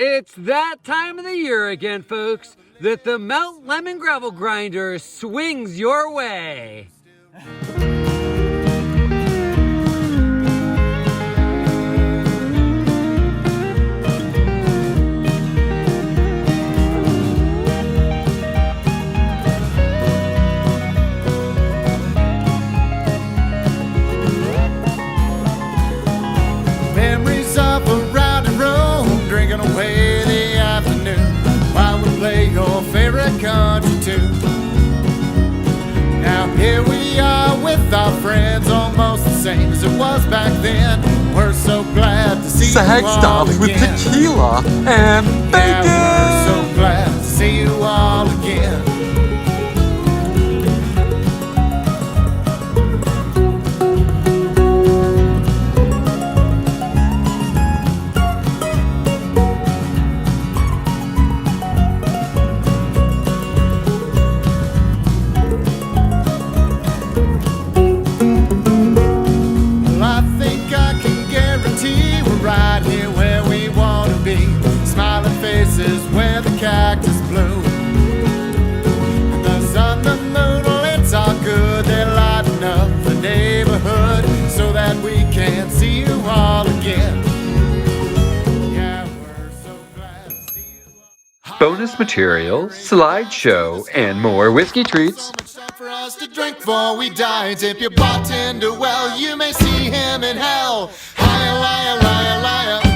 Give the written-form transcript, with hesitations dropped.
It's that time of the year again, folks, that the Mount Lemmon Gravel Grinder swings your way. Memories of a round and roll, drinking away the afternoon while we play your favorite country tune. Now here we are with our friends, almost the same as it was back then. We're so glad to see you all starts with again. tequila and bacon. Yeah, we're so glad to see you all again. Right here where we want to be, smiling faces where the cactus bloom. The sun, the moon, well, it's all good. They're lighting up the neighborhood so that we can see you all again. Yeah, we're so glad to see you all. Bonus material, slideshow, and more whiskey treats. So much time for us to drink before we die. Tip your bartender well, you may see him in hell. Liar, liar, liar, liar.